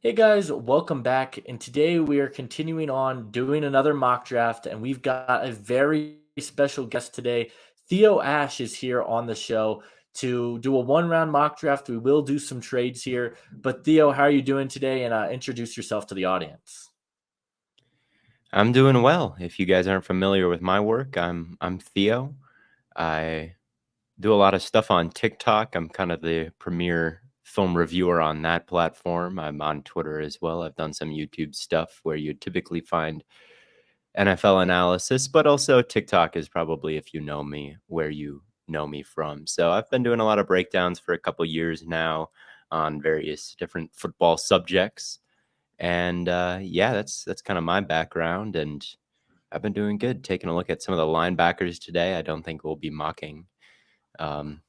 Hey guys, welcome back. And today we are continuing on doing another mock draft, and we've got a very special guest today. Theo Ash is here on the show to do a one-round mock draft. We will do some trades here, but Theo, how are you doing today? And introduce yourself to the audience. I'm doing well. If you guys aren't familiar with my work, I'm Theo. I do a lot of stuff on TikTok. I'm kind of the premier film reviewer on that platform. I'm on Twitter as well. I've done some YouTube stuff where you typically find NFL analysis, but also TikTok is probably, if you know me, where you know me from. So I've been doing a lot of breakdowns for a couple years now on various different football subjects. And yeah, that's kind of my background, and I've been doing good. Taking a look at some of the linebackers today. I don't think we'll be mocking um,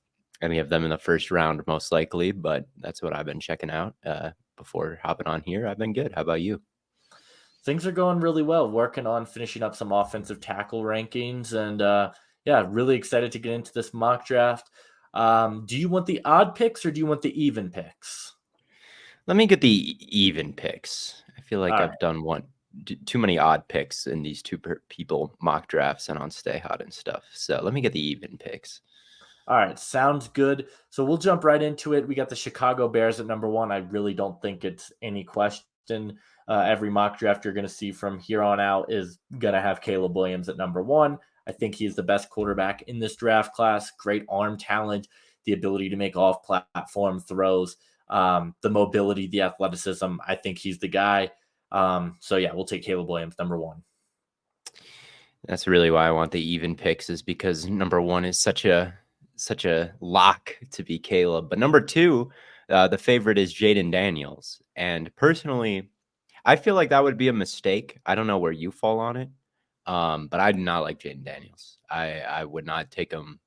any of them in the first round, most likely, but that's what I've been checking out before hopping on here. I've been good. How about you? Things are going really well. Working on finishing up some offensive tackle rankings, and yeah, really excited to get into this mock draft. Do you want the odd picks or do you want the even picks? Let me get the even picks. I feel All like right. I've done too many odd picks in these people mock drafts and on Stay Hot and stuff. So let me get the even picks. All right, sounds good. So we'll jump right into it. We got the Chicago Bears at number one. I really don't think it's any question. Every mock draft you're going to see from here on out is going to have Caleb Williams at number one. I think he's the best quarterback in this draft class. Great arm talent, the ability to make off platform throws, the mobility, the athleticism. I think he's the guy. So yeah, we'll take Caleb Williams number one. That's really why I want the even picks, is because number one is such a lock to be Caleb. But number two, the favorite is Jayden Daniels. And personally, I feel like that would be a mistake. I don't know where you fall on it. But I do not like Jayden Daniels. I would not take him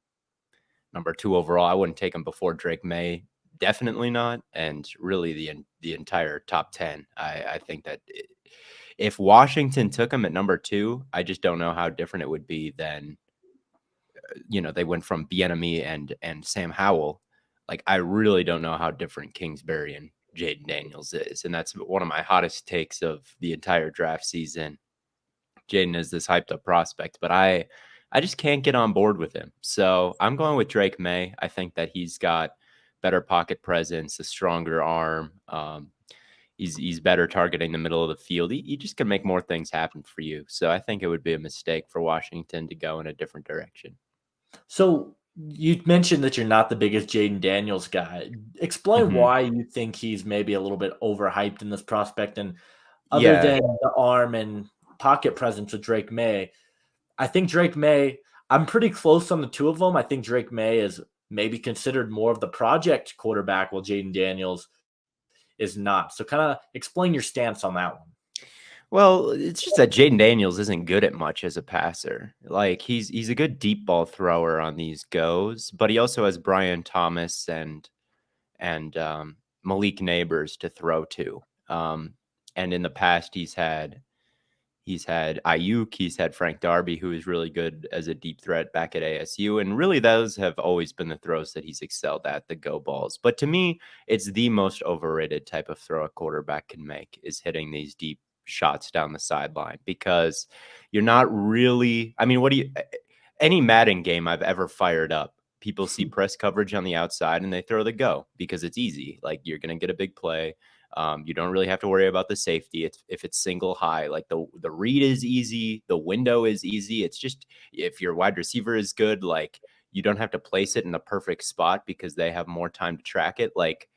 number two overall. I wouldn't take him before Drake May. Definitely not. And really the entire top 10. I think that if Washington took him at number two, I just don't know how different it would be than, they went from Bieniemy and Sam Howell. Like, I really don't know how different Kingsbury and Jayden Daniels is. And that's one of my hottest takes of the entire draft season. Jayden is this hyped up prospect, but I just can't get on board with him. So I'm going with Drake May. I think that he's got better pocket presence, a stronger arm. He's better targeting the middle of the field. He just can make more things happen for you. So I think it would be a mistake for Washington to go in a different direction. So you mentioned that you're not the biggest Jaden Daniels guy. Explain Hmm. why you think he's maybe a little bit overhyped in this prospect. And other Yeah, than the arm and pocket presence of Drake May, I think Drake May, I'm pretty close on the two of them. I think Drake May is maybe considered more of the project quarterback, while Jaden Daniels is not. So kind of explain your stance on that one. well, it's just that Jayden Daniels isn't good at much as a passer. Like, he's a good deep ball thrower on these goes, but he also has Brian Thomas and Malik Neighbors to throw to. And in the past, he's had Ayuk, he's had Frank Darby, who is really good as a deep threat back at ASU, and really those have always been the throws that he's excelled at, the go balls. But to me, it's the most overrated type of throw a quarterback can make, is hitting these deep shots down the sideline, because you're not really. I mean, what do you? Any Madden game I've ever fired up, people see press coverage on the outside and they throw the go because it's easy. Like, you're going to get a big play. You don't really have to worry about the safety. If it's single high, like the read is easy, the window is easy. It's just, if your wide receiver is good, like, you don't have to place it in a perfect spot because they have more time to track it. Like,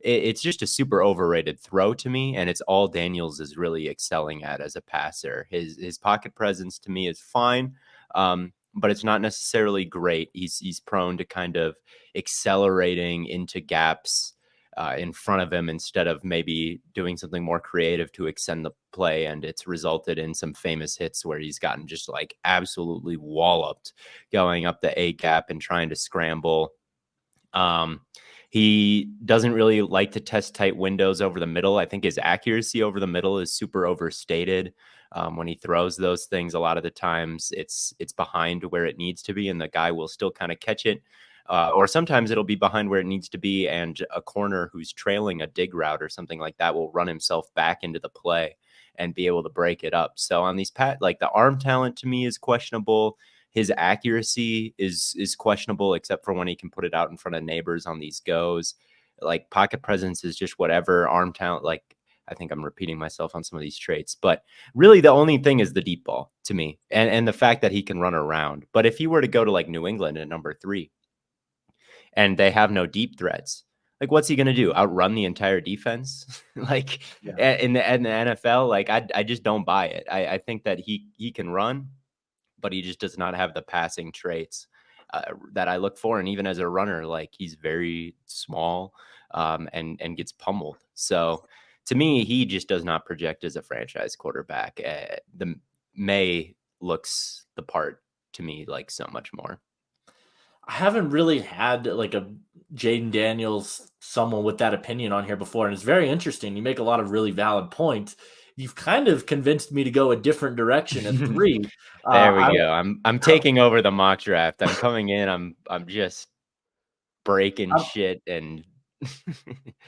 it's just a super overrated throw to me, and it's all Daniels is really excelling at as a passer. His pocket presence to me is fine. But it's not necessarily great. He's prone to kind of accelerating into gaps in front of him instead of maybe doing something more creative to extend the play. And it's resulted in some famous hits where he's gotten just like absolutely walloped going up the A gap and trying to scramble. Um, he doesn't really like to test tight windows over the middle. I think his accuracy over the middle is super overstated. When he throws those things, a lot of the times it's behind where it needs to be, and the guy will still kind of catch it. or sometimes it'll be behind where it needs to be, and a corner who's trailing a dig route or something like that will run himself back into the play and be able to break it up. So on these like the arm talent to me is questionable. His accuracy is questionable, except for when he can put it out in front of neighbors on these goes. Like pocket presence is just whatever. Arm talent, like I think I'm repeating myself on some of these traits, but really the only thing is the deep ball to me, and the fact that he can run around. But if he were to go to like New England at number 3 and they have no deep threats, like what's he going to do? Outrun the entire defense? Like Yeah. in the NFL, like I just don't buy it. I think that he can run, but he just does not have the passing traits that I look for. And even as a runner, like he's very small and gets pummeled. So to me, he just does not project as a franchise quarterback. The May looks the part to me like so much more. I haven't really had like a Jayden Daniels, someone with that opinion on here before, and it's very interesting. You make a lot of really valid points. You've kind of convinced me to go a different direction at 3. There we I, go. I'm taking over the mock draft. I'm coming in. I'm just breaking I'm, shit and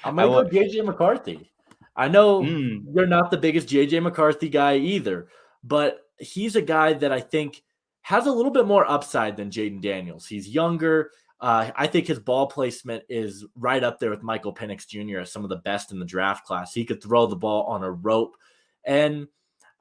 I'm I gonna go will. JJ McCarthy. I know Mm, you're not the biggest JJ McCarthy guy either, but he's a guy that I think has a little bit more upside than Jayden Daniels. He's younger. I think his ball placement is right up there with Michael Penix Jr. as some of the best in the draft class. He could throw the ball on a rope. And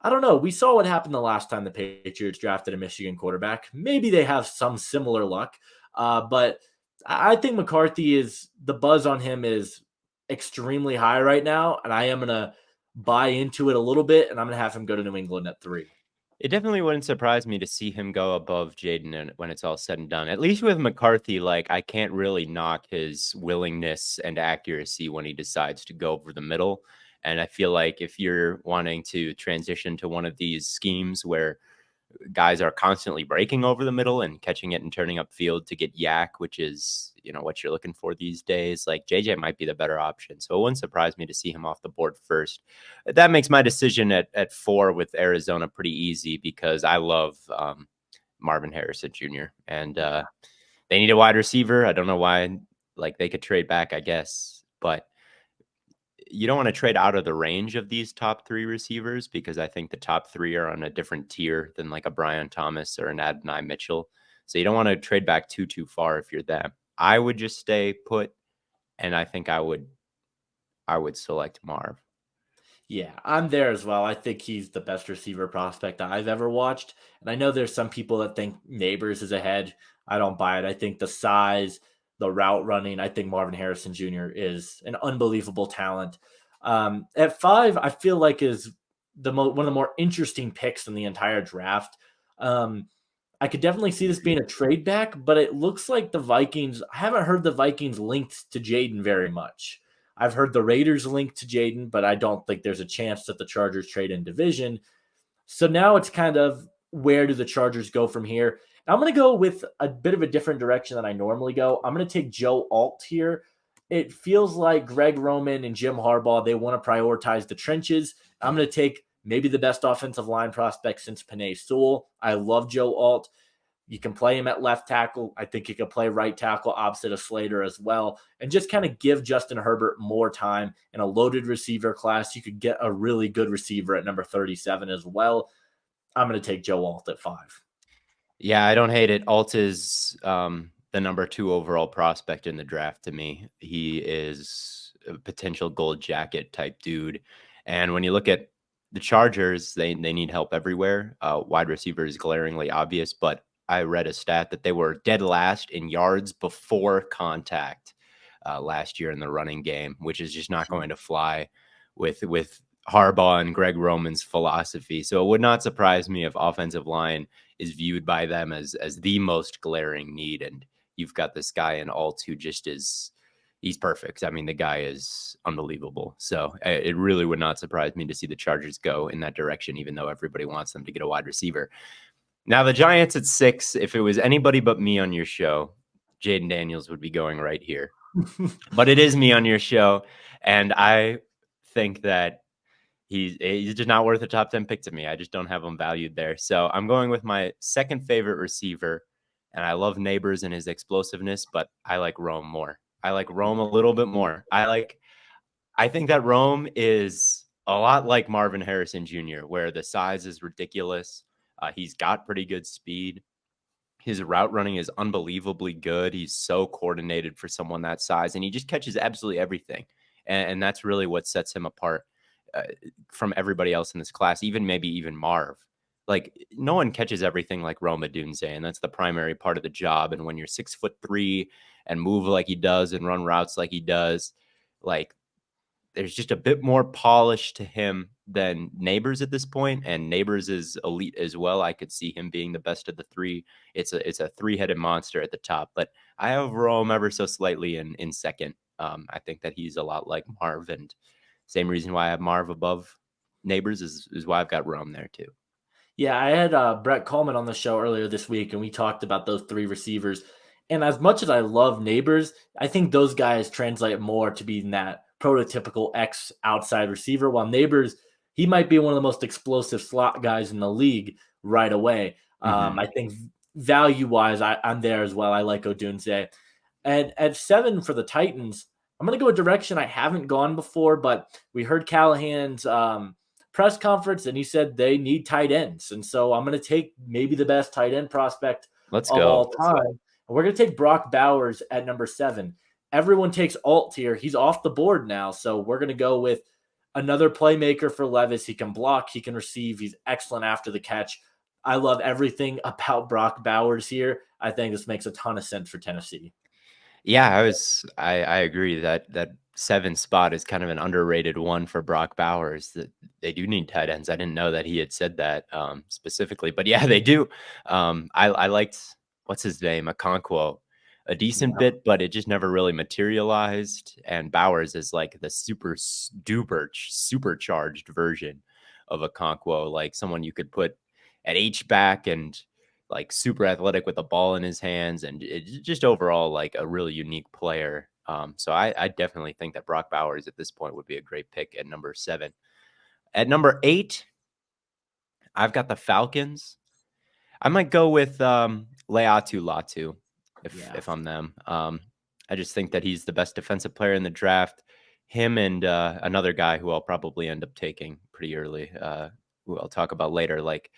I don't know. We saw what happened the last time the Patriots drafted a Michigan quarterback. Maybe they have some similar luck. But I think McCarthy is the buzz on him is extremely high right now. And I am going to buy into it a little bit. And I'm going to have him go to New England at 3. it definitely wouldn't surprise me to see him go above Jayden when it's all said and done. At least with McCarthy, like I can't really knock his willingness and accuracy when he decides to go over the middle. And I feel like if you're wanting to transition to one of these schemes where guys are constantly breaking over the middle and catching it and turning up field to get yak, which is, what you're looking for these days, like JJ might be the better option. So it wouldn't surprise me to see him off the board first. That makes my decision at 4 with Arizona pretty easy because I love Marvin Harrison Jr. and they need a wide receiver. I don't know why, like they could trade back, I guess, but you don't want to trade out of the range of these top 3 receivers because I think the top 3 are on a different tier than like a Brian Thomas or an Adonai Mitchell. So you don't want to trade back too far if you're them. I would just stay put, and I think I would select Marv. Yeah, I'm there as well. I think he's the best receiver prospect I've ever watched. And I know there's some people that think Neighbors is ahead. I don't buy it. I think the size, the route running, I think Marvin Harrison Jr. is an unbelievable talent. At 5, I feel like is one of the more interesting picks in the entire draft. I could definitely see this being a trade back, but it looks like the Vikings. I haven't heard the Vikings linked to Jayden very much. I've heard the Raiders linked to Jayden, but I don't think there's a chance that the Chargers trade in division. So now it's kind of where do the Chargers go from here? I'm going to go with a bit of a different direction than I normally go. I'm going to take Joe Alt here. It feels like Greg Roman and Jim Harbaugh, they want to prioritize the trenches. I'm going to take maybe the best offensive line prospect since Penei Sewell. I love Joe Alt. You can play him at left tackle. I think you could play right tackle opposite of Slater as well. And just kind of give Justin Herbert more time in a loaded receiver class. You could get a really good receiver at number 37 as well. I'm going to take Joe Alt at 5. Yeah, I don't hate it. Alt is the number 2 overall prospect in the draft to me. He is a potential gold jacket type dude. And when you look at the Chargers, they need help everywhere. Wide receiver is glaringly obvious, but I read a stat that they were dead last in yards before contact last year in the running game, which is just not going to fly with Harbaugh and Greg Roman's philosophy. So it would not surprise me if offensive line is viewed by them as the most glaring need. And you've got this guy in Alt who just he's perfect. I mean, the guy is unbelievable. So it really would not surprise me to see the Chargers go in that direction, even though everybody wants them to get a wide receiver. Now, the Giants at 6, if it was anybody but me on your show, Jayden Daniels would be going right here. But it is me on your show, and I think that he's just not worth a top 10 pick to me. I just don't have him valued there. So I'm going with my second favorite receiver And I love Neighbors and his explosiveness, but I like Rome more. I like Rome a little bit more. I think that Rome is a lot like Marvin Harrison Jr., where the size is ridiculous. He's got pretty good speed. His route running is unbelievably good. He's so coordinated for someone that size, and he just catches absolutely everything. And that's really what sets him apart uh, from everybody else in this class, maybe even Marv. Like, no one catches everything like Roma Dunze, and that's the primary part of the job. And when you're 6'3" and move like he does and run routes like he does, like, there's just a bit more polish to him than Neighbors at this point, and Neighbors is elite as well. I could see him being the best of the three. It's a three-headed monster at the top, but I have Rome ever so slightly in second. I think that he's a lot like Marv, and same reason why I have Marv above Neighbors is why I've got Rome there too. Yeah, I had Brett Coleman on the show earlier this week, and we talked about those three receivers. And as much as I love Neighbors, I think those guys translate more to being that prototypical X outside receiver. While Neighbors, he might be one of the most explosive slot guys in the league right away. I think value wise, I'm there as well. I like Odunze. And at 7 for the Titans, I'm going to go a direction I haven't gone before, but we heard Callahan's press conference, and he said they need tight ends. And so I'm going to take maybe the best tight end prospect Let's of go. all time. And we're going to take Brock Bowers at number 7. Everyone takes Alt here. He's off the board now. So we're going to go with another playmaker for Levis. He can block, he can receive. He's excellent after the catch. I love everything about Brock Bowers here. I think this makes a ton of sense for Tennessee. Yeah, I agree that 7 spot is kind of an underrated one for Brock Bowers. That they do need tight ends. I didn't know that he had said that specifically, but yeah, they do. I liked what's his name, Okonkwo, a decent bit, but it just never really materialized. And Bowers is like the supercharged version of Okonkwo, like someone you could put at H-back and like super athletic with the ball in his hands, and just overall like a really unique player. So I definitely think that Brock Bowers at this point would be a great pick at number 7. At number 8, I've got the Falcons. I might go with Leatu Latu if I'm them. I just think that he's the best defensive player in the draft. Him and another guy who I'll probably end up taking pretty early, who I'll talk about later. Like,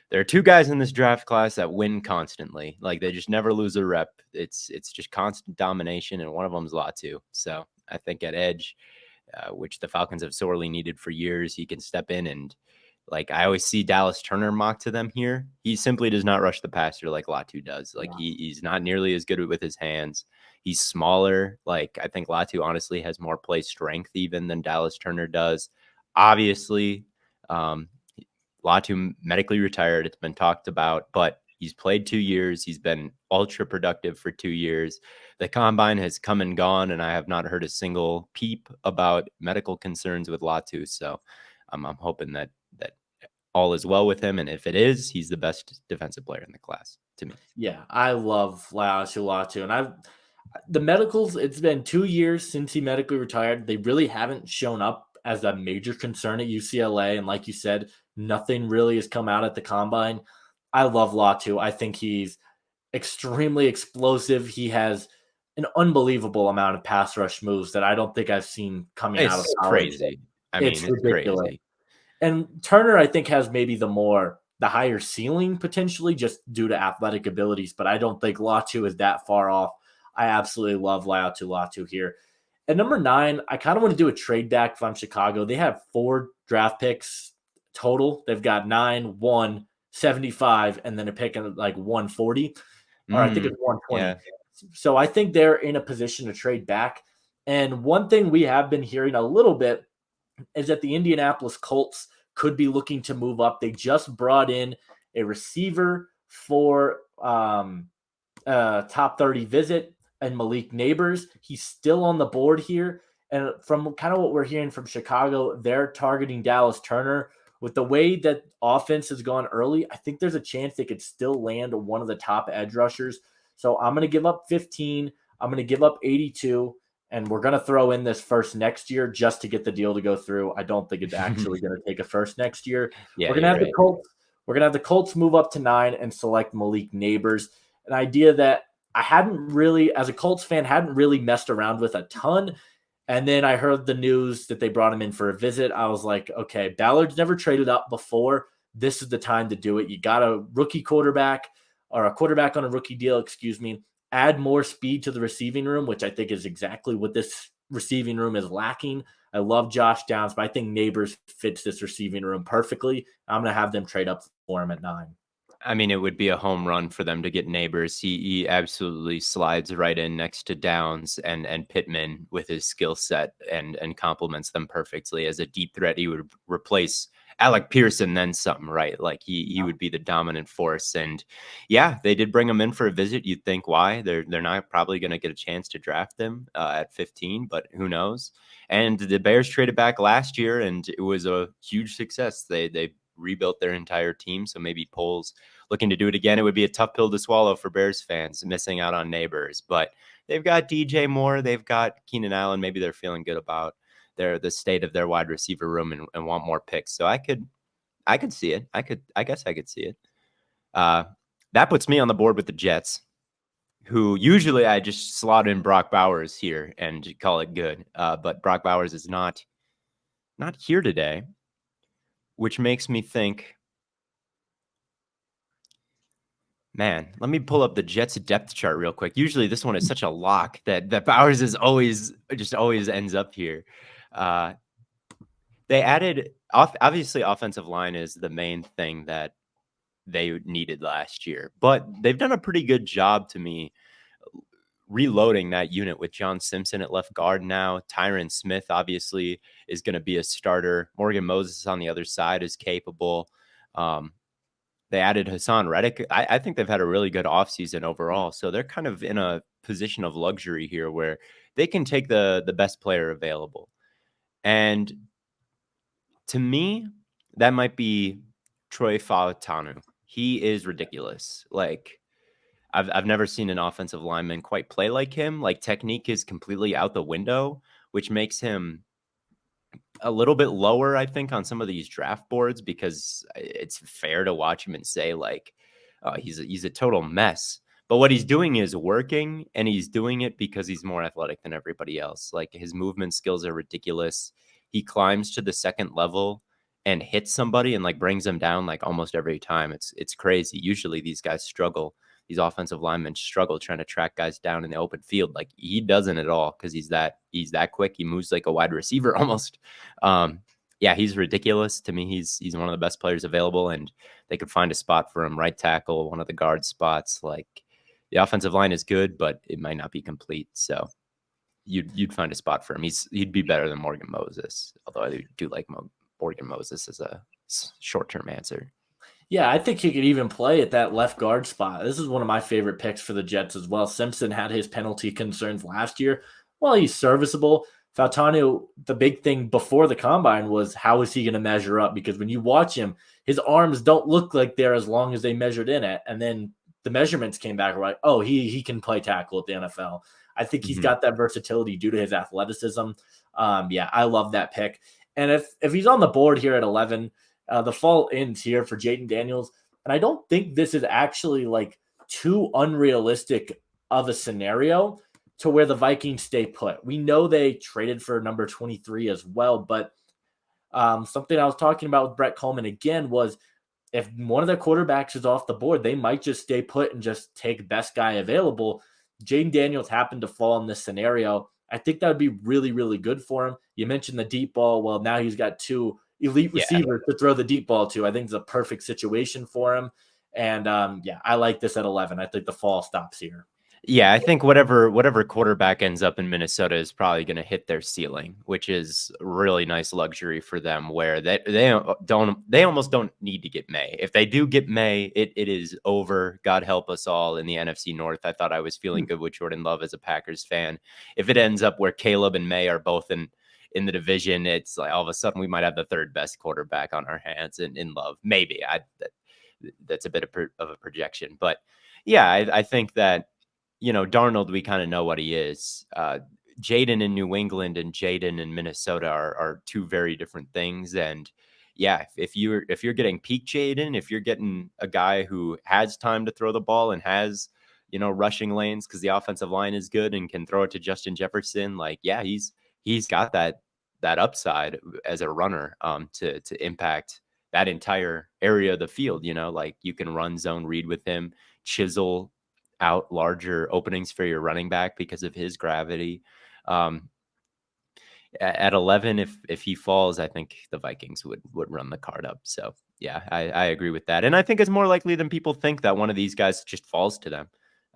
there are 2 guys in this draft class that win constantly. Like, they just never lose a rep. It's just constant domination, and one of them is Latu. So I think at edge, which the Falcons have sorely needed for years, he can step in and, like, I always see Dallas Turner mocked to them here. He simply does not rush the passer like Latu does. Like, he's not nearly as good with his hands. He's smaller. Like, I think Latu honestly has more play strength even than Dallas Turner does. Obviously, Latu medically retired. It's been talked about, but he's played 2 years. He's been ultra productive for 2 years. The combine has come and gone, and I have not heard a single peep about medical concerns with Latu. So I'm hoping that all is well with him. And if it is, he's the best defensive player in the class to me. Yeah, I love Latu. And the medicals, it's been 2 years since he medically retired. They really haven't shown up as a major concern at UCLA. And like you said, nothing really has come out at the combine. I love Latu. I think he's extremely explosive. He has an unbelievable amount of pass rush moves that I don't think I've seen coming out of college. Crazy. It's ridiculous. Crazy. And Turner, I think, has maybe the higher ceiling potentially just due to athletic abilities, but I don't think Latu is that far off. I absolutely love Latu here. At number 9, I kind of want to do a trade back from Chicago. They have 4 draft picks total. They've got 9, 1, 75, and then a pick in like 140, or I think it's 120. Yeah. So I think they're in a position to trade back. And one thing we have been hearing a little bit is that the Indianapolis Colts could be looking to move up. They just brought in a receiver for top 30 visit and Malik Neighbors. He's still on the board here. And from kind of what we're hearing from Chicago, they're targeting Dallas Turner. With the way that offense has gone early, I think there's a chance they could still land one of the top edge rushers. So I'm going to give up 15. I'm going to give up 82. And we're going to throw in this first next year just to get the deal to go through. I don't think it's actually going to take a first next year. Yeah, we're going to have the Colts. We're going to have the Colts move up to 9 and select Malik Neighbors. an idea that I hadn't really, as a Colts fan, hadn't really messed around with a ton. And then I heard the news that they brought him in for a visit. I was like, okay, Ballard's never traded up before. This is the time to do it. You got a rookie quarterback or a quarterback on a rookie deal, excuse me. Add more speed to the receiving room, which I think is exactly what this receiving room is lacking. I love Josh Downs, but I think Neighbors fits this receiving room perfectly. I'm going to have them trade up for him at 9. I mean, it would be a home run for them to get Neighbors. He absolutely slides right in next to Downs and Pittman with his skill set and complements them perfectly. As a deep threat, he would replace Alec Pearson, then some, right? Like he would be the dominant force. And yeah, they did bring him in for a visit. You'd think why? They're not probably going to get a chance to draft him at 15, but who knows? And the Bears traded back last year, and it was a huge success. They rebuilt their entire team. So maybe Poles looking to do it again. It would be a tough pill to swallow for Bears fans, missing out on Neighbors. But they've got DJ Moore, they've got Keenan Allen. Maybe they're feeling good about the state of their wide receiver room and want more picks. So I could see it. I guess I could see it. That puts me on the board with the Jets, who usually I just slot in Brock Bowers here and call it good. But Brock Bowers is not here today, which makes me think, man, let me pull up the Jets depth chart real quick. Usually this one is such a lock that Bowers is always ends up here. They added obviously offensive line is the main thing that they needed last year, but they've done a pretty good job to me reloading that unit with John Simpson at left guard now. Tyron Smith obviously is going to be a starter. Morgan Moses on the other side is capable. They added Hassan Reddick. I think they've had a really good offseason overall. So they're kind of in a position of luxury here where they can take the best player available. And to me, that might be Troy Fautanu. He is ridiculous. Like, I've never seen an offensive lineman quite play like him. Like, technique is completely out the window, which makes him a little bit lower, I think, on some of these draft boards, because it's fair to watch him and say, like, he's a total mess. But what he's doing is working, and he's doing it because he's more athletic than everybody else. Like, his movement skills are ridiculous. He climbs to the second level and hits somebody and like brings them down like almost every time. It's crazy. Usually these guys struggle. These offensive linemen struggle trying to track guys down in the open field. Like, he doesn't at all because he's that quick. He moves like a wide receiver almost. Yeah, he's ridiculous. To me, he's one of the best players available, and they could find a spot for him, right tackle, one of the guard spots. Like, the offensive line is good, but it might not be complete. So you'd find a spot for him. He'd be better than Morgan Moses, although I do like Morgan Moses as a short-term answer. Yeah, I think he could even play at that left guard spot. This is one of my favorite picks for the Jets as well. Simpson had his penalty concerns last year. Well, he's serviceable. Fautanu, the big thing before the combine was how is he going to measure up? Because when you watch him, his arms don't look like they're as long as they measured in it. And then the measurements came back like, oh, he can play tackle at the NFL. I think he's got that versatility due to his athleticism. Yeah, I love that pick. And if he's on the board here at 11, the fall ends here for Jayden Daniels. And I don't think this is actually like too unrealistic of a scenario to where the Vikings stay put. We know they traded for number 23 as well, but something I was talking about with Brett Coleman again was if one of their quarterbacks is off the board, they might just stay put and just take best guy available. Jayden Daniels happened to fall in this scenario. I think that would be really, really good for him. You mentioned the deep ball. Well, now he's got two elite receivers to throw the deep ball to. I think it's a perfect situation for him. And yeah, I like this at 11. I think the fall stops here. Yeah, I think whatever quarterback ends up in Minnesota is probably going to hit their ceiling, which is a really nice luxury for them, where they almost don't need to get May. If they do get May, it is over. God help us all in the NFC North. I thought I was feeling good with Jordan Love as a Packers fan. If it ends up where Caleb and May are both in the division, it's like all of a sudden we might have the third best quarterback on our hands in Love. Maybe that's a bit of a projection, but yeah, I think that, you know, Darnold, we kind of know what he is. Jayden in New England and Jayden in Minnesota are two very different things. And yeah, if you're getting peak Jayden, if you're getting a guy who has time to throw the ball and has rushing lanes because the offensive line is good and can throw it to Justin Jefferson. Like, yeah, he's got that upside as a runner to impact that entire area of the field. Like you can run zone read with him, chisel out larger openings for your running back because of his gravity. At 11, if he falls, I think the Vikings would run the card up. So yeah, I agree with that. And I think it's more likely than people think that one of these guys just falls to them.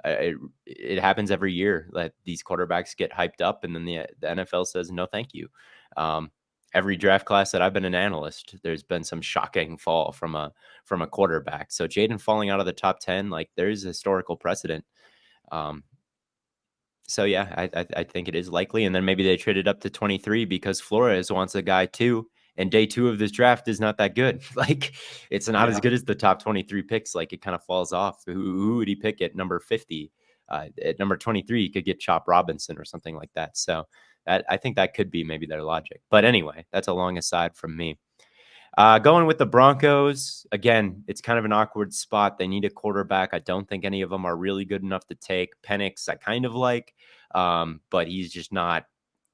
It happens every year that these quarterbacks get hyped up and then the NFL says, no, thank you. Every draft class that I've been an analyst, there's been some shocking fall from a quarterback. So Jayden falling out of the top 10, like there's historical precedent. So yeah, I think it is likely. And then maybe they traded up to 23 because Flores wants a guy too. And day 2 of this draft is not that good. Like it's not as good as the top 23 picks. Like it kind of falls off. Who would he pick at number 50? At number 23, you could get Chop Robinson or something like that. So I think that could be maybe their logic. But anyway, that's a long aside from me. Going with the Broncos, again, it's kind of an awkward spot. They need a quarterback. I don't think any of them are really good enough to take. Penix, I kind of like, but he's just not.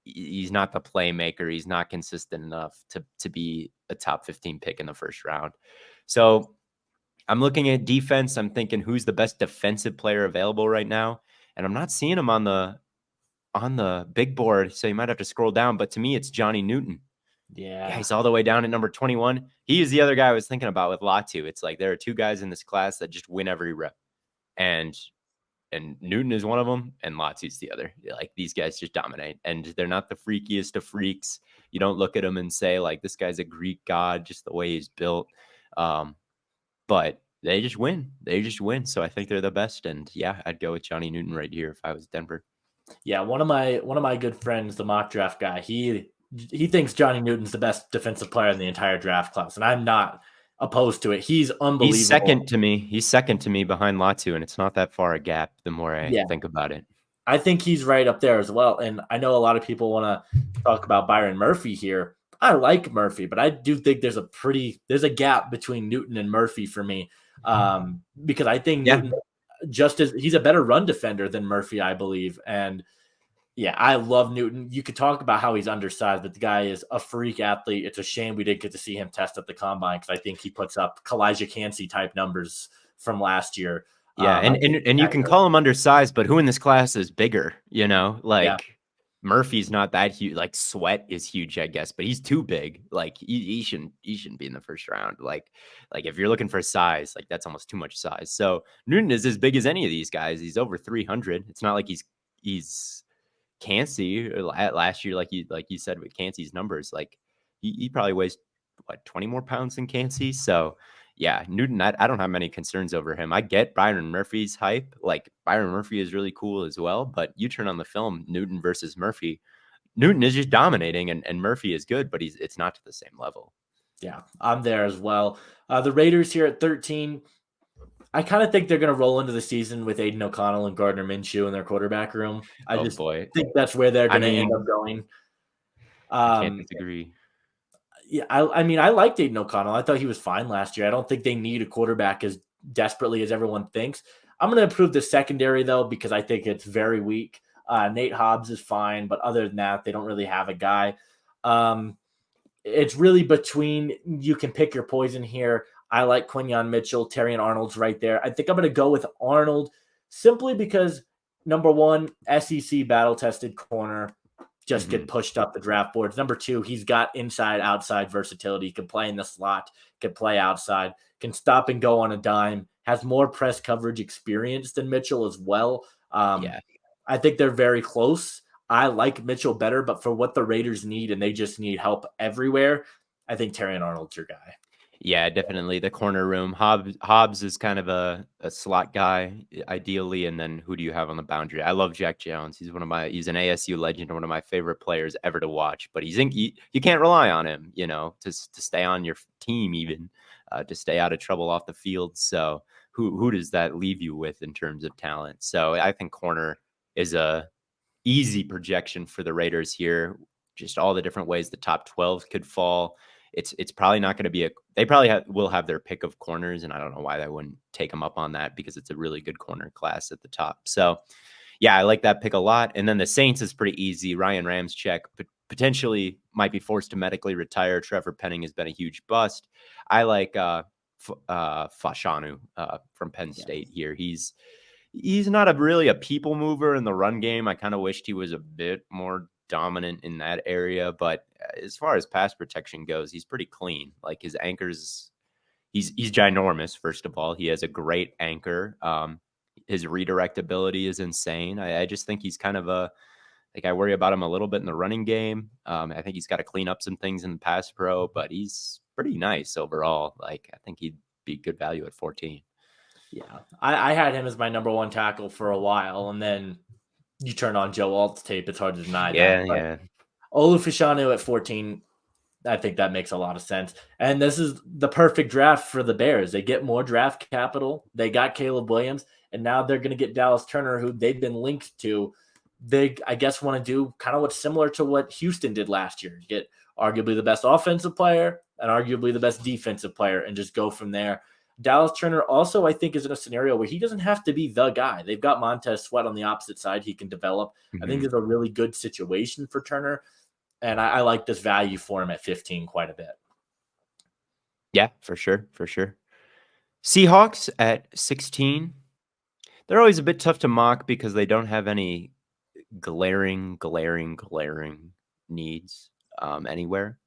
He's not the playmaker. He's not consistent enough to be a top 15 pick in the first round. So I'm looking at defense. I'm thinking who's the best defensive player available right now, and I'm not seeing him on the big board. So you might have to scroll down. But to me, it's Johnny Newton. Yeah, he's all the way down at number 21. He is the other guy I was thinking about with Latu. It's like there are 2 guys in this class that just win every rep. And Newton is one of them, and Latu's the other. Like these guys just dominate, and they're not the freakiest of freaks. You don't look at them and say like this guy's a Greek god, just the way he's built. But they just win. They just win. So I think they're the best. And yeah, I'd go with Johnny Newton right here if I was Denver. Yeah, one of my good friends, the mock draft guy, he thinks Johnny Newton's the best defensive player in the entire draft class, and I'm not opposed to it. He's unbelievable. He's second to me. He's second to me behind Latu, and it's not that far a gap the more I think about it. I think he's right up there as well. And I know a lot of people want to talk about Byron Murphy here. I like Murphy, but I do think there's a gap between Newton and Murphy for me. Because I think Newton he's a better run defender than Murphy, I believe. And yeah, I love Newton. You could talk about how he's undersized, but the guy is a freak athlete. It's a shame we didn't get to see him test at the combine because I think he puts up Kalijah Cansey type numbers from last year. Yeah, and you can call him undersized, but who in this class is bigger? Murphy's not that huge. Like Sweat is huge, I guess, but he's too big. Like he shouldn't be in the first round. Like if you're looking for size, like that's almost too much size. So Newton is as big as any of these guys. He's over 300. It's not like he's Cansey last year, like you said with Cansey's numbers, like he probably weighs 20 more pounds than Cansey. So yeah, Newton, I don't have many concerns over him. I get Byron Murphy's hype. Like Byron Murphy is really cool as well, but you turn on the film, Newton versus Murphy. Newton is just dominating and Murphy is good, but it's not to the same level. Yeah, I'm there as well. The Raiders here at 13. I kind of think they're going to roll into the season with Aiden O'Connell and Gardner Minshew in their quarterback room. I think that's where they're going to end up going. I can't disagree. Yeah, I mean, I liked Aiden O'Connell. I thought he was fine last year. I don't think they need a quarterback as desperately as everyone thinks. I'm going to improve the secondary, though, because I think it's very weak. Nate Hobbs is fine, but other than that, they don't really have a guy. It's really between you can pick your poison here. I like Quinyon Mitchell. Terrion Arnold's right there. I think I'm going to go with Arnold simply because, number one, SEC battle-tested corner, just get pushed up the draft boards. Number 2, he's got inside-outside versatility. He can play in the slot, can play outside, can stop and go on a dime, has more press coverage experience than Mitchell as well. I think they're very close. I like Mitchell better, but for what the Raiders need, and they just need help everywhere, I think Terrion Arnold's your guy. Yeah, definitely the corner room. Hobbs is kind of a slot guy, ideally, and then who do you have on the boundary? I love Jack Jones. He's an ASU legend, one of my favorite players ever to watch. But you can't rely on him, to stay on your team, even to stay out of trouble off the field. So who does that leave you with in terms of talent? So I think corner is a easy projection for the Raiders here. Just all the different ways the top 12 could fall. it's probably not going to be they probably will have their pick of corners, and I don't know why they wouldn't take them up on that because it's a really good corner class at the top. So yeah, I like that pick a lot. And then the Saints is pretty easy. Ryan Ramczyk potentially might be forced to medically retire. Trevor Penning has been a huge bust. I like Fashanu from Penn State here. He's not really a people mover in the run game. I kind of wished he was a bit more dominant in that area, but as far as pass protection goes, he's pretty clean. Like his anchors, he's ginormous. First of all, he has a great anchor. His redirect ability is insane. I just think he's kind of I worry about him a little bit in the running game. I think he's got to clean up some things in the pass pro, but he's pretty nice overall. Like I think he'd be good value at 14. Yeah, I had him as my number one tackle for a while, and then you turn on Joe Alt's tape, it's hard to deny that. Yeah. Olu Fashanu at 14, I think that makes a lot of sense. And this is the perfect draft for the Bears. They get more draft capital. They got Caleb Williams, and now they're going to get Dallas Turner, who they've been linked to. They, I guess, want to do kind of what's similar to what Houston did last year. You get arguably the best offensive player and arguably the best defensive player and just go from there. Dallas Turner also, I think, is in a scenario where he doesn't have to be the guy. They've got Montez Sweat on the opposite side he can develop. Mm-hmm. I think it's a really good situation for Turner, and I like this value for him at 15 quite a bit. Yeah, for sure. Seahawks at 16. They're always a bit tough to mock because they don't have any glaring needs anywhere.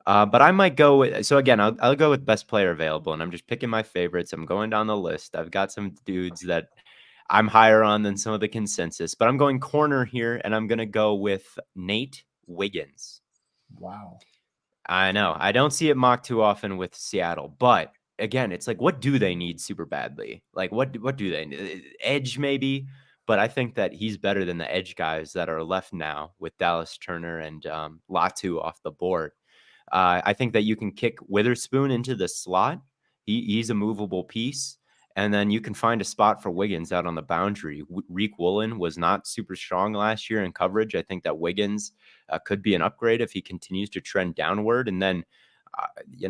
But I might go with, so again, I'll go with best player available, and I'm just picking my favorites. I'm going down the list. I've got some dudes that I'm higher on than some of the consensus, but I'm going corner here, and I'm going to go with Nate Wiggins. Wow. I know. I don't see it mocked too often with Seattle, but again, it's like, what do they need super badly? Like, what do they need? Edge maybe, but I think that he's better than the edge guys that are left now with Dallas Turner and Latu off the board. I think that you can kick Witherspoon into the slot. He's a movable piece. And then you can find a spot for Wiggins out on the boundary. Reek Woolen was not super strong last year in coverage. I think that Wiggins could be an upgrade if he continues to trend downward. And then,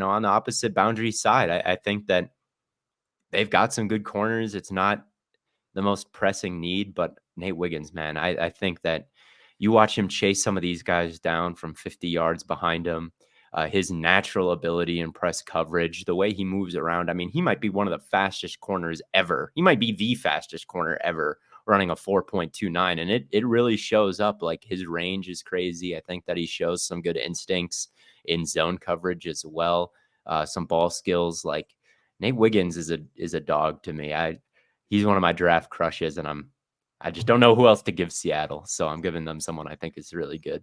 on the opposite boundary side, I think that they've got some good corners. It's not the most pressing need, but Nate Wiggins, man, I think that you watch him chase some of these guys down from 50 yards behind him. His natural ability in press coverage, the way he moves around. I mean, he might be one of the fastest corners ever. He might be the fastest corner ever, running a 4.29. And it really shows up. Like, his range is crazy. I think that he shows some good instincts in zone coverage as well. Some ball skills. Like, Nate Wiggins is a dog to me. He's one of my draft crushes, and I just don't know who else to give Seattle. So I'm giving them someone I think is really good.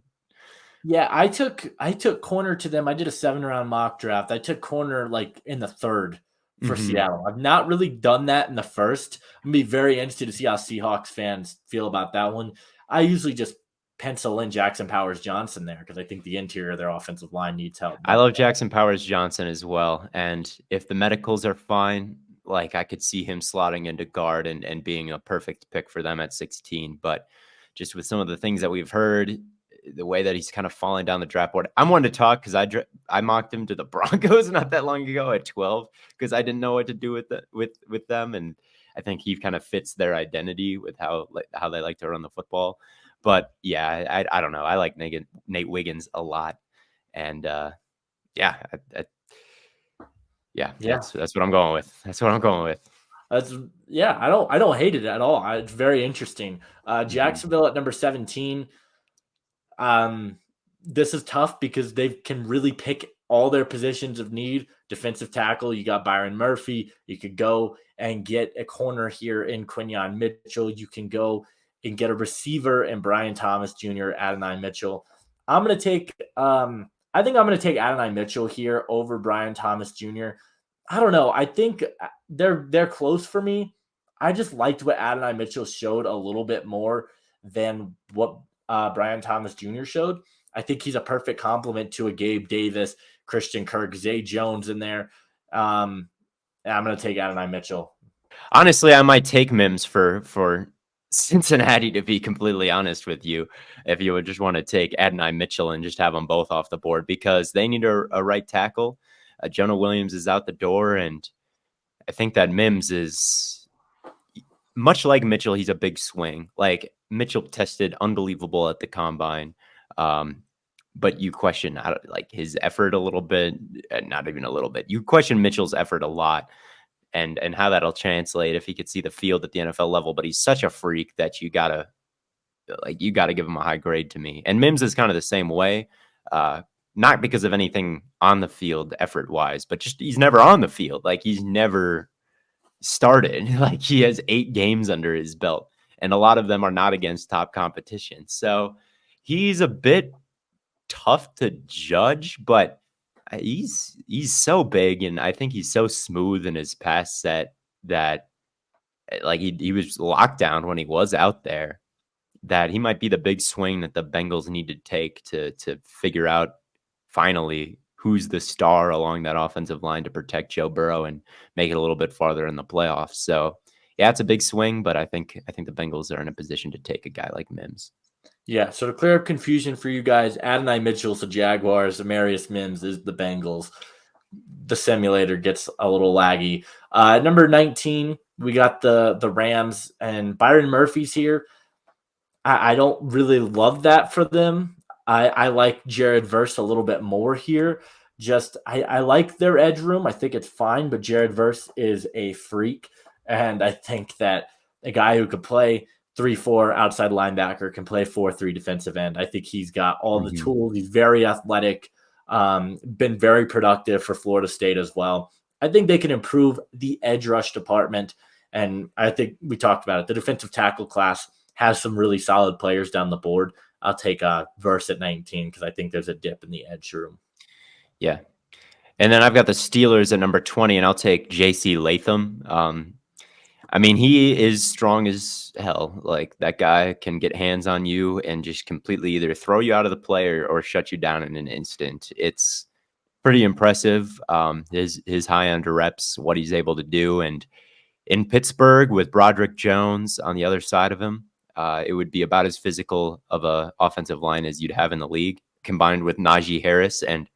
Yeah, I took corner to them. I did a 7-round mock draft. I took corner like in the third for Seattle. I've not really done that in the first. I'm gonna be very interested to see how Seahawks fans feel about that one. I usually just pencil in Jackson Powers Johnson there because I think the interior of their offensive line needs help. I love Jackson Powers Johnson as well. And if the medicals are fine, like, I could see him slotting into guard and being a perfect pick for them at 16. But just with some of the things that we've heard, the way that he's kind of falling down the draft board. I'm one to talk because I mocked him to the Broncos not that long ago at 12 because I didn't know what to do with them, and I think he kind of fits their identity with how they like to run the football. But yeah, I don't know. I like Nate Wiggins a lot, and that's what I'm going with. That's what I'm going with. I don't hate it at all. It's very interesting. Jacksonville at number 17. This is tough because they can really pick all their positions of need. Defensive tackle, you got Byron Murphy. You could go and get a corner here in Quinyon Mitchell. You can go and get a receiver in Brian Thomas Jr., Adonai Mitchell. I think I'm going to take Adonai Mitchell here over Brian Thomas Jr. I don't know. I think they're close for me. I just liked what Adonai Mitchell showed a little bit more than what Brian Thomas Jr. showed. I think he's a perfect complement to a Gabe Davis, Christian Kirk, Zay Jones in there. I'm going to take Adonai Mitchell. Honestly, I might take Mims for Cincinnati, to be completely honest with you, if you would just want to take Adonai Mitchell and just have them both off the board, because they need a right tackle. Jonah Williams is out the door, and I think that Mims is much like Mitchell. He's a big swing. Like Mitchell tested unbelievable at the combine, but you question like his effort a little bit, not even a little bit. You question Mitchell's effort a lot, and how that'll translate if he could see the field at the NFL level. But he's such a freak that you gotta give him a high grade to me. And Mims is kind of the same way. Not because of anything on the field effort wise, but just he's never on the field. Like he's never started. Like he has 8 games under his belt, and a lot of them are not against top competition. So he's a bit tough to judge, but he's so big, and I think he's so smooth in his pass set that like he was locked down when he was out there, that he might be the big swing that the Bengals need to take to figure out finally who's the star along that offensive line to protect Joe Burrow and make it a little bit farther in the playoffs. So yeah, it's a big swing, but I think the Bengals are in a position to take a guy like Mims. Yeah, so to clear up confusion for you guys, Adonai Mitchell's the Jaguars, Amarius Mims is the Bengals. The simulator gets a little laggy. Number 19, we got the Rams, and Byron Murphy's here. I don't really love that for them. I like Jared Verse a little bit more here. Just I like their edge room. I think it's fine, but Jared Verse is a freak. And I think that a guy who could play 3-4 outside linebacker can play 4-3 defensive end. I think he's got all the tools. He's very athletic, been very productive for Florida State as well. I think they can improve the edge rush department. And I think we talked about it. The defensive tackle class has some really solid players down the board. I'll take Verse at 19 because I think there's a dip in the edge room. Yeah. And then I've got the Steelers at number 20, and I'll take J.C. Latham. I mean, he is strong as hell. Like that guy can get hands on you and just completely either throw you out of the play or shut you down in an instant. It's pretty impressive. His high under reps, what he's able to do. And in Pittsburgh with Broderick Jones on the other side of him, it would be about as physical of a offensive line as you'd have in the league, combined with Najee Harris and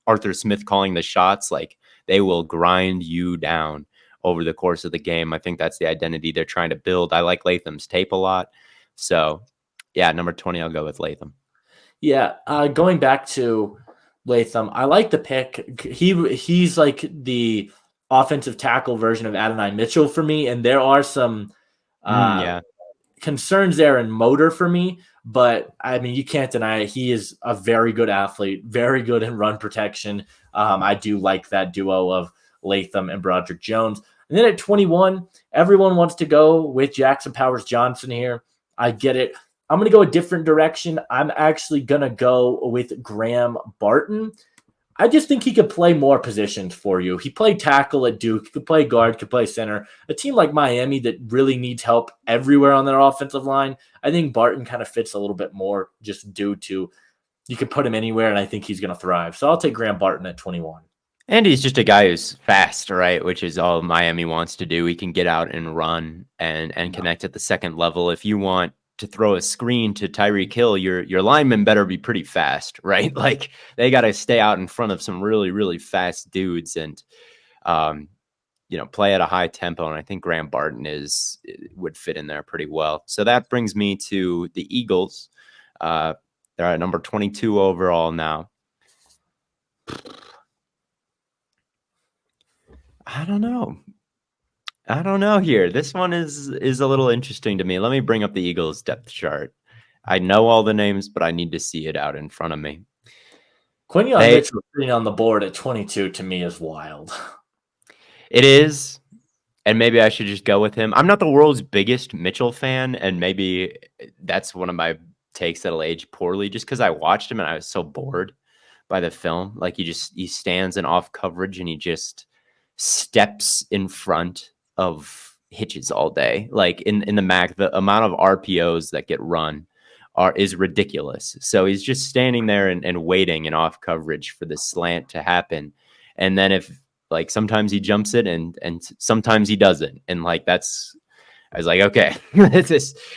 Arthur Smith calling the shots. Like they will grind you down over the course of the game. I think that's the identity they're trying to build. I like Latham's tape a lot. So yeah, number 20, I'll go with Latham. Yeah. Going back to Latham, I like the pick. He's like the offensive tackle version of Adonai Mitchell for me. And there are some concerns there in motor for me, but I mean, you can't deny it. He is a very good athlete, very good in run protection. I do like that duo of Latham and Broderick Jones. And then at 21, everyone wants to go with Jackson Powers Johnson here. I get it. I'm going to go a different direction. I'm actually going to go with Graham Barton. I just think he could play more positions for you. He played tackle at Duke. He could play guard, could play center. A team like Miami that really needs help everywhere on their offensive line, I think Barton kind of fits a little bit more just due to you could put him anywhere, and I think he's going to thrive. So I'll take Graham Barton at 21. And he's just a guy who's fast, right? Which is all Miami wants to do. He can get out and run and connect at the second level. If you want to throw a screen to Tyreek Hill, your linemen better be pretty fast, right? Like they got to stay out in front of some really, really fast dudes and, play at a high tempo. And I think Graham Barton would fit in there pretty well. So that brings me to the Eagles. They're at number 22 overall now. I don't know here. This one is a little interesting to me. Let me bring up the Eagles depth chart. I know all the names, but I need to see it out in front of me. Quinion Mitchell sitting on the board at 22 to me is wild. It is, and maybe I should just go with him. I'm not the world's biggest Mitchell fan, and maybe that's one of my takes that'll age poorly just because I watched him and I was so bored by the film. Like he stands in off coverage and he just steps in front of hitches all day. Like in the MAC, the amount of RPOs that get run is ridiculous. So he's just standing there and waiting in off coverage for the slant to happen. And then if like sometimes he jumps it and sometimes he doesn't. And like that's I was like, okay,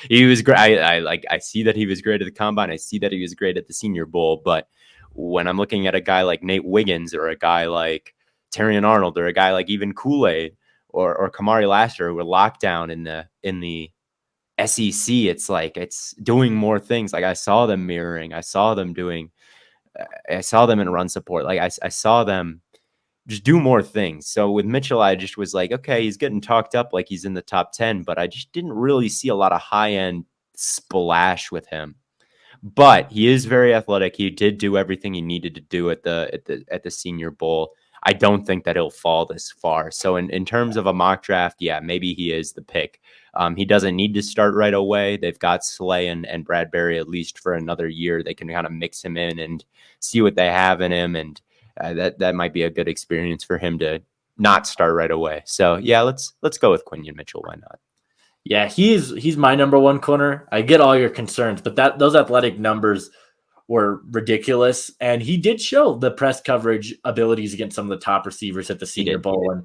he was great. I see that he was great at the combine. I see that he was great at the Senior Bowl. But when I'm looking at a guy like Nate Wiggins or a guy like Terrion Arnold or a guy like even Kool-Aid or Kamari Lassiter who were locked down in the SEC, it's like it's doing more things. Like I saw them mirroring. I saw them in run support. Like I saw them just do more things. So with Mitchell, I just was like, okay, he's getting talked up like he's in the top 10, but I just didn't really see a lot of high end splash with him. But he is very athletic. He did do everything he needed to do at the Senior Bowl. I don't think that he'll fall this far. So in terms of a mock draft, yeah, maybe he is the pick. He doesn't need to start right away. They've got Slay and Bradbury at least for another year. They can kind of mix him in and see what they have in him, and that might be a good experience for him to not start right away. So yeah, let's go with Quinion Mitchell. Why not? Yeah, he's my number one corner. I get all your concerns, but those athletic numbers were ridiculous, and he did show the press coverage abilities against some of the top receivers at the Senior Bowl.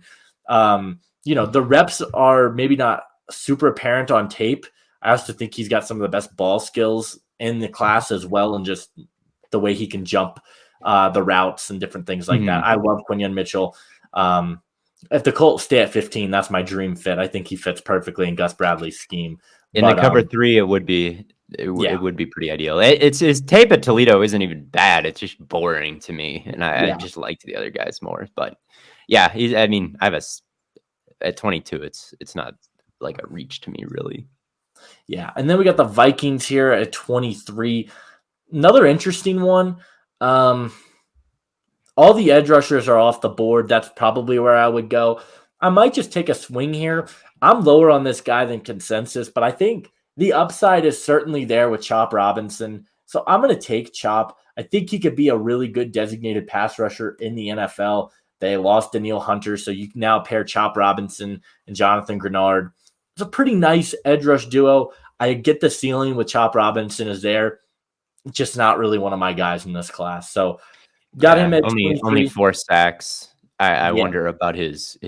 And the reps are maybe not super apparent on tape. I also think he's got some of the best ball skills in the class as well, and just the way he can jump the routes and different things like that. I love Quinion Mitchell. If the Colts stay at 15, that's my dream fit. I think he fits perfectly in Gus Bradley's scheme. In the cover 3, it would be pretty ideal. It's his tape at Toledo isn't even bad. It's just boring to me, and I just liked the other guys more. But yeah, at 22, it's not like a reach to me really. Yeah, and then we got the Vikings here at 23. Another interesting one. All the edge rushers are off the board. That's probably where I would go. I might just take a swing here. I'm lower on this guy than consensus, but I think the upside is certainly there with Chop Robinson. So I'm going to take Chop. I think he could be a really good designated pass rusher in the NFL. They lost Danielle Hunter, so you can now pair Chop Robinson and Jonathan Grenard. It's a pretty nice edge rush duo. I get the ceiling with Chop Robinson is there. Just not really one of my guys in this class. So got him at only 4 sacks. I wonder about his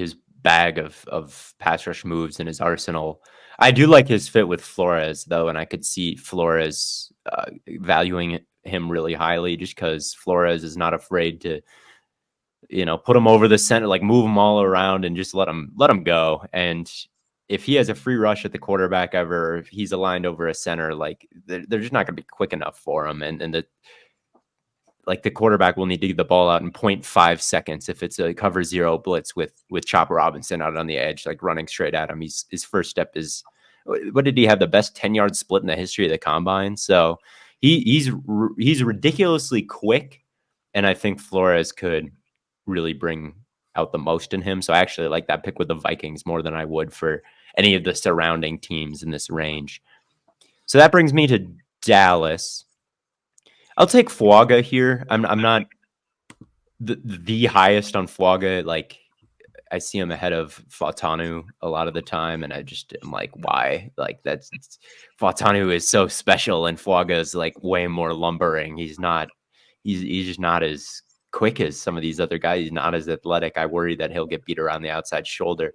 bag of pass rush moves in his arsenal. I do like his fit with Flores though, and I could see Flores valuing him really highly just because Flores is not afraid to, put him over the center, like move him all around and just let him go. And if he has a free rush at the quarterback ever, if he's aligned over a center, like they're just not going to be quick enough for him. And the quarterback will need to get the ball out in 0.5 seconds if it's a cover 0 blitz with Chop Robinson out on the edge, like running straight at him. His first step is, what did he have? The best 10-yard split in the history of the combine. So he's ridiculously quick, and I think Flores could really bring out the most in him. So I actually like that pick with the Vikings more than I would for any of the surrounding teams in this range. So that brings me to Dallas. I'll take Fuaga here. I'm not the highest on Fuaga. Like I see him ahead of Fautanu a lot of the time, and I just am like, why? Like Fautanu is so special, and Fuaga is like way more lumbering. He's just not as quick as some of these other guys. He's not as athletic. I worry that he'll get beat around the outside shoulder.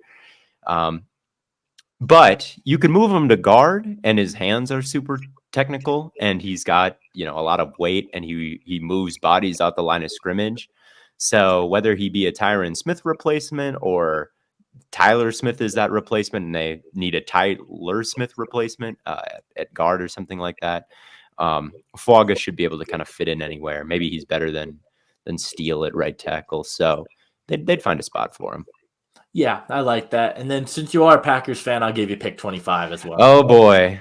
But you can move him to guard, and his hands are super technical, and he's got a lot of weight, and he moves bodies out the line of scrimmage. So whether he be a Tyron Smith replacement or Tyler Smith is that replacement, and they need a Tyler Smith replacement at guard or something like that, Fuaga should be able to kind of fit in anywhere. Maybe he's better than Steele at right tackle, so they'd find a spot for him. Yeah, I like that. And then since you are a Packers fan, I'll give you pick 25 as well. Oh boy.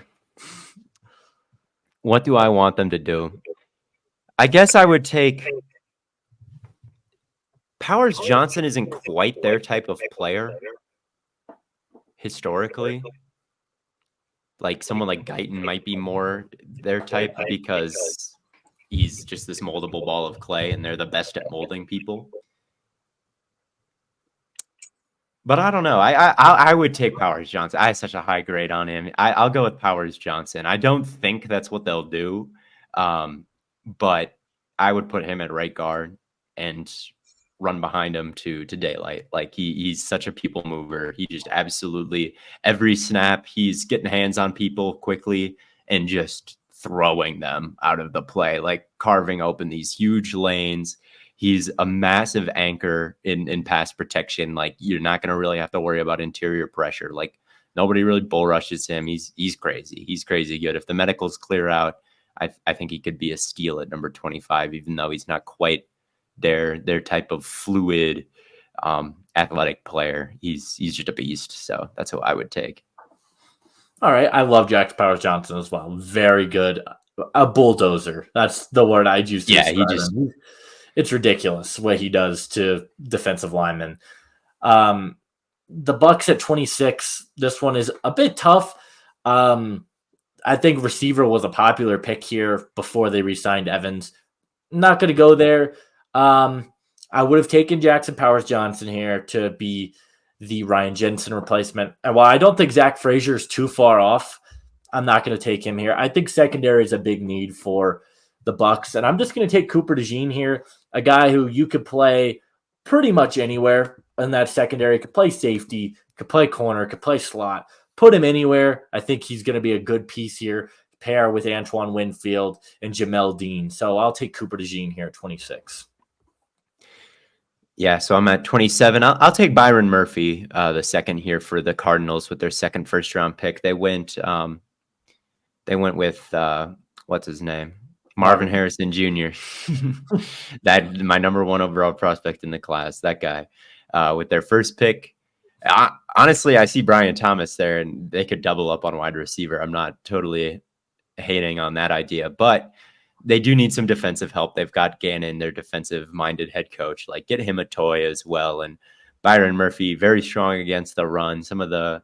What do I want them to do? I guess I would take Powers Johnson. Isn't quite their type of player historically. Like someone like Guyton might be more their type because he's just this moldable ball of clay, and they're the best at molding people. But I don't know. I would take Powers Johnson. I have such a high grade on him. I'll go with Powers Johnson. I don't think that's what they'll do, but I would put him at right guard and run behind him to daylight. Like he's such a people mover. He just absolutely every snap he's getting hands on people quickly and just throwing them out of the play, like carving open these huge lanes. He's a massive anchor in pass protection. Like you're not going to really have to worry about interior pressure. Like nobody really bull rushes him. He's crazy. He's crazy good. If the medicals clear out, I think he could be a steal at number 25, even though he's not quite their type of fluid, athletic player. He's just a beast. So that's who I would take. All right. I love Jax Powers Johnson as well. Very good. A bulldozer. That's the word I'd use to describe him. It's ridiculous what he does to defensive linemen. The Bucs at 26. This one is a bit tough. I think receiver was a popular pick here before they re-signed Evans. Not going to go there. I would have taken Jackson Powers Johnson here to be the Ryan Jensen replacement. And while I don't think Zach Frazier is too far off, I'm not going to take him here. I think secondary is a big need for the Bucs, and I'm just going to take Cooper DeJean here, a guy who you could play pretty much anywhere in that secondary. Could play safety, could play corner, could play slot. Put him anywhere. I think he's going to be a good piece here. Pair with Antoine Winfield and Jamel Dean. So I'll take Cooper DeJean here at 26. Yeah, so I'm at 27. I'll take Byron Murphy, the second here for the Cardinals with their second first-round pick. They went with what's his name? Marvin Harrison Jr. That my number one overall prospect in the class. That guy with their first pick. Honestly, I see Brian Thomas there, and they could double up on wide receiver. I'm not totally hating on that idea, but they do need some defensive help. They've got Gannon, their defensive-minded head coach. Like, get him a toy as well. And Byron Murphy, very strong against the run. Some of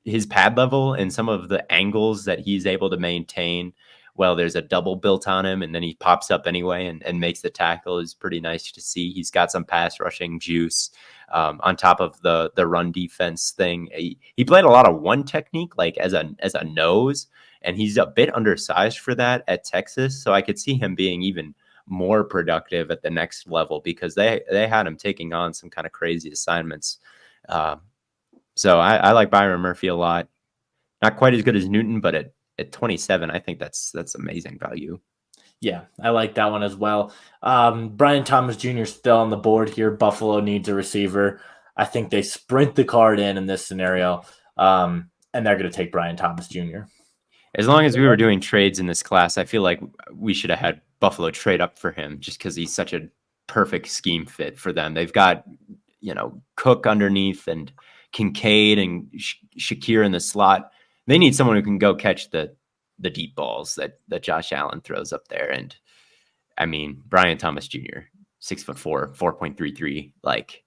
his pad level and some of the angles that he's able to maintain. Well, there's a double built on him, and then he pops up anyway and makes the tackle is pretty nice to see. He's got some pass rushing juice on top of the run defense thing. He played a lot of one technique, like as a nose, and he's a bit undersized for that at Texas. So I could see him being even more productive at the next level because they had him taking on some kind of crazy assignments. So I like Byron Murphy a lot. Not quite as good as Newton, but at 27, I think that's amazing value. Yeah, I like that one as well. Brian Thomas Jr. still on the board here. Buffalo needs a receiver. I think they sprint the card in this scenario, and they're going to take Brian Thomas Jr. As long as we were doing trades in this class, I feel like we should have had Buffalo trade up for him just because he's such a perfect scheme fit for them. They've got, Cook underneath and Kincaid and Shakir in the slot. They need someone who can go catch the deep balls that Josh Allen throws up there. And I mean, Brian Thomas Jr., 6'4", 4.33, like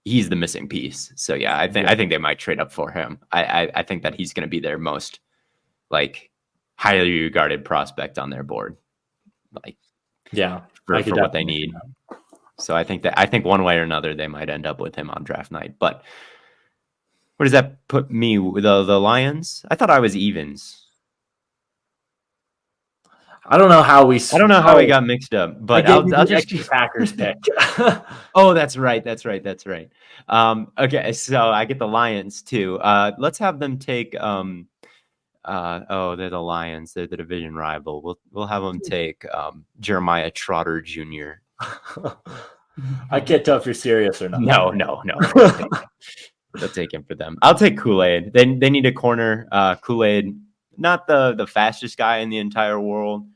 he's the missing piece. So yeah, I think they might trade up for him. I think that he's going to be their most like highly regarded prospect on their board. Like, yeah, for what they need. So I think one way or another they might end up with him on draft night. But where does that put me? The Lions? I thought I was evens. I don't know how we got mixed up, but I'll just Packers pick. Oh, that's right. Okay, so I get the Lions too. Let's have them take. They're the Lions. They're the division rival. We'll have them take Jeremiah Trotter Jr. I can't tell if you're serious or not. No. They'll take him for them. I'll take Kool-Aid. They need a corner. Kool-Aid, not the fastest guy in the entire world.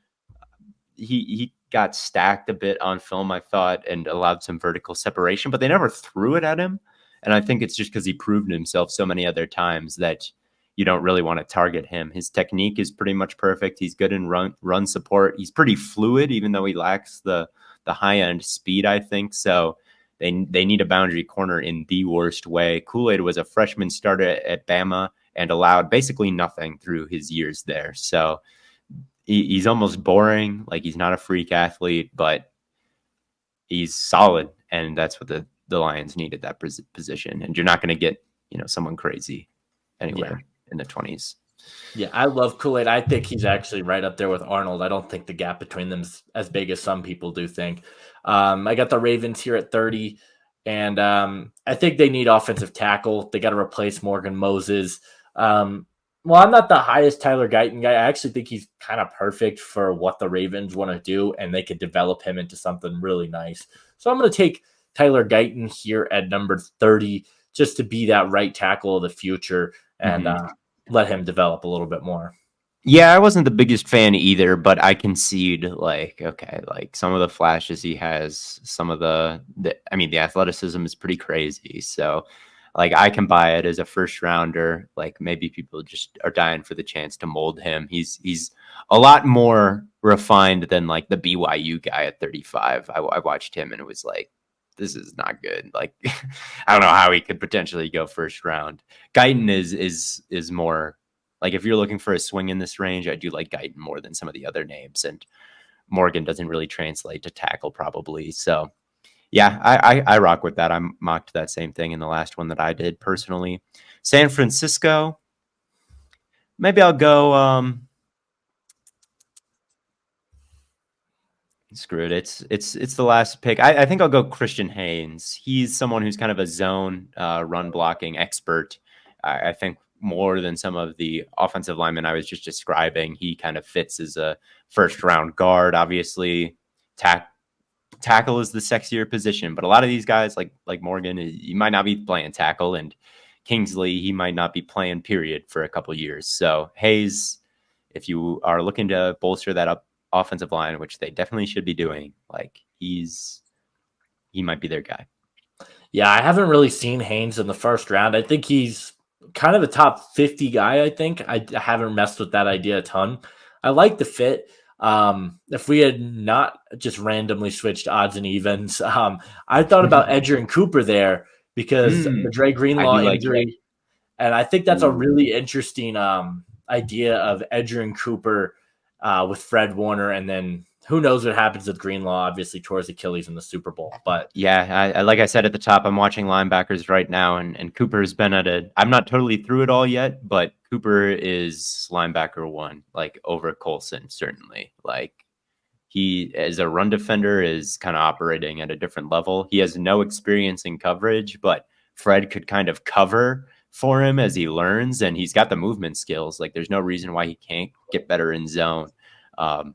He got stacked a bit on film, I thought, and allowed some vertical separation, but they never threw it at him. And I think it's just because he proved himself so many other times that you don't really want to target him. His technique is pretty much perfect. He's good in run support. He's pretty fluid, even though he lacks the high-end speed, I think. So they need a boundary corner in the worst way. Kool-Aid was a freshman starter at Bama and allowed basically nothing through his years there. So he's almost boring. Like, he's not a freak athlete, but he's solid. And that's what the Lions need at that position. And you're not going to get, someone crazy anywhere in the 20s. Yeah, I love Kool-Aid. I think he's actually right up there with Arnold. I don't think the gap between them is as big as some people do think. I got the Ravens here at 30, and I think they need offensive tackle. They got to replace Morgan Moses. Well, I'm not the highest Tyler Guyton guy. I actually think he's kind of perfect for what the Ravens want to do, and they could develop him into something really nice. So I'm going to take Tyler Guyton here at number 30 just to be that right tackle of the future. And Mhm. let him develop a little bit more. Yeah, I wasn't the biggest fan either, but I concede, like, okay, like some of the flashes he has, some of I mean, the athleticism is pretty crazy. So, like, I can buy it as a first rounder. Like, maybe people just are dying for the chance to mold him. He's a lot more refined than like the BYU guy at 35. I watched him and it was like, this is not good. Like, I don't know how he could potentially go first round. Guyton is more. Like if you're looking for a swing in this range, I do like Guyton more than some of the other names, and Morgan doesn't really translate to tackle probably. So yeah, I rock with that. I mocked that same thing in the last one that I did personally. San Francisco, maybe I'll go. Screw it. It's the last pick. I think I'll go Christian Haynes. He's someone who's kind of a zone run blocking expert. I think more than some of the offensive linemen I was just describing. He kind of fits as a first round guard. Obviously, tackle is the sexier position, but a lot of these guys like Morgan, he might not be playing tackle, and Kingsley, he might not be playing period for a couple years. So Hayes, if you are looking to bolster that up offensive line, which they definitely should be doing, like he might be their guy. Yeah, I haven't really seen Haynes in the first round. I think he's kind of a top 50 guy. I think I haven't messed with that idea a ton. I like the fit. If we had not just randomly switched odds and evens, I thought about Edgerrin Cooper there because the Dre I Greenlaw do like Drake. injury. And I think that's a Ooh. really interesting idea of Edgerrin Cooper with Fred Warner. And then who knows what happens with Greenlaw, obviously, towards Achilles in the Super Bowl. But Yeah, I like I said at the top, I'm watching linebackers right now, and Cooper's been I'm not totally through it all yet, but Cooper is linebacker one, like over Colson, certainly. Like he, as a run defender, is kind of operating at a different level. He has no experience in coverage, but Fred could kind of cover for him as he learns, and he's got the movement skills. Like there's no reason why he can't get better in zone. Um,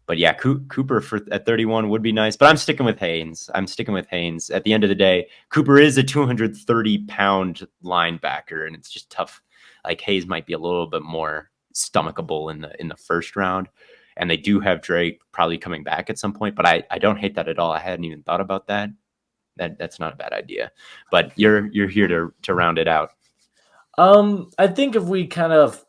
but yeah, Cooper at 31 would be nice, but I'm sticking with Haynes. I'm sticking with Haynes. At the end of the day, Cooper is a 230-pound linebacker, and it's just tough. Like Hayes might be a little bit more stomachable in the first round, and they do have Drake probably coming back at some point. But I don't hate that at all. I hadn't even thought about that. That's not a bad idea. But you're here to round it out. I think if we kind of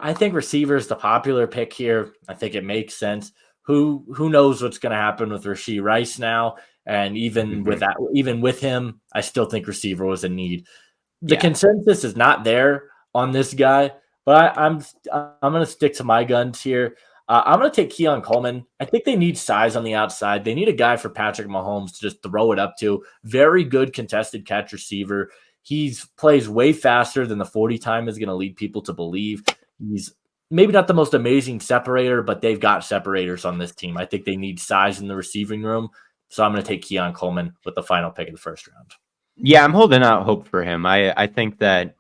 I think receiver is the popular pick here. I think it makes sense. Who knows what's going to happen with Rashee Rice now? And even with that, even with him, I still think receiver was a need. The Yeah. consensus is not there on this guy, but I'm going to stick to my guns here. I'm going to take Keon Coleman. I think they need size on the outside. They need a guy for Patrick Mahomes to just throw it up to. Very good contested catch receiver. He plays way faster than the 40 time is going to lead people to believe. He's maybe not the most amazing separator, but they've got separators on this team. I think they need size in the receiving room. So I'm going to take Keon Coleman with the final pick of the first round. Yeah, I'm holding out hope for him. I think that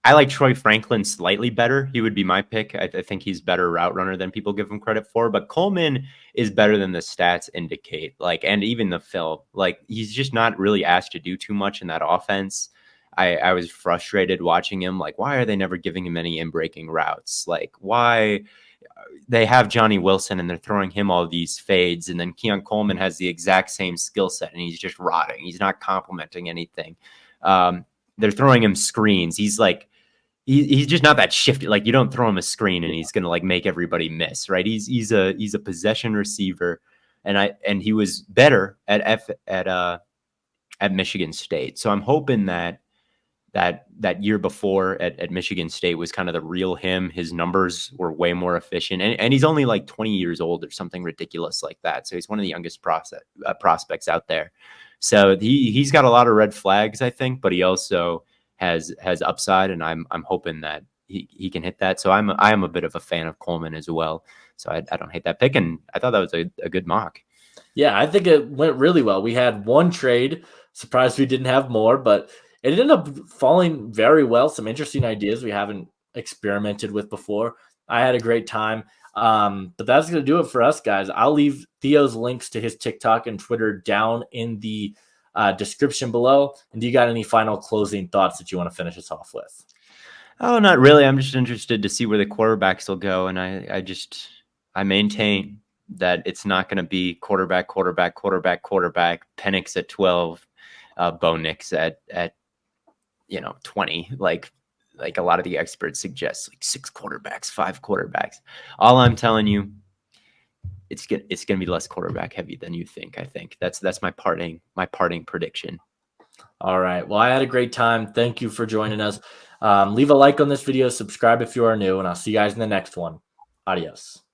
I like Troy Franklin slightly better. He would be my pick. I think he's better route runner than people give him credit for. But Coleman is better than the stats indicate. Like, and even the film. Like, he's just not really asked to do too much in that offense. I was frustrated watching him. Like, why are they never giving him any in-breaking routes? Like, why they have Johnny Wilson and they're throwing him all these fades, and then Keon Coleman has the exact same skill set and he's just rotting. He's not complimenting anything. They're throwing him screens. He's like, he's just not that shifty. Like you don't throw him a screen and he's gonna like make everybody miss, right? He's a possession receiver, and he was better at Michigan State. So I'm hoping that year before at Michigan State was kind of the real him. His numbers were way more efficient, and he's only like 20 years old or something ridiculous like that. So he's one of the youngest prospects out there. So he's got a lot of red flags, I think, but he also has upside, and I'm hoping that he can hit that. So I am a bit of a fan of Coleman as well. So I don't hate that pick, and I thought that was a good mock. Yeah, I think it went really well. We had one trade. Surprised we didn't have more, but it ended up falling very well. Some interesting ideas we haven't experimented with before. I had a great time. But that's going to do it for us, guys. I'll leave Theo's links to his TikTok and Twitter down in the description below. And do you got any final closing thoughts that you want to finish us off with? Oh, not really. I'm just interested to see where the quarterbacks will go, and I maintain that it's not going to be quarterback, Penix at 12, Bo Nix at 20, like a lot of the experts suggest, like 6 quarterbacks, 5 quarterbacks. All I'm telling you, it's gonna be less quarterback heavy than you think. I think that's my parting prediction. All right. Well, I had a great time. Thank you for joining us. Leave a like on this video, subscribe if you are new, and I'll see you guys in the next one. Adios.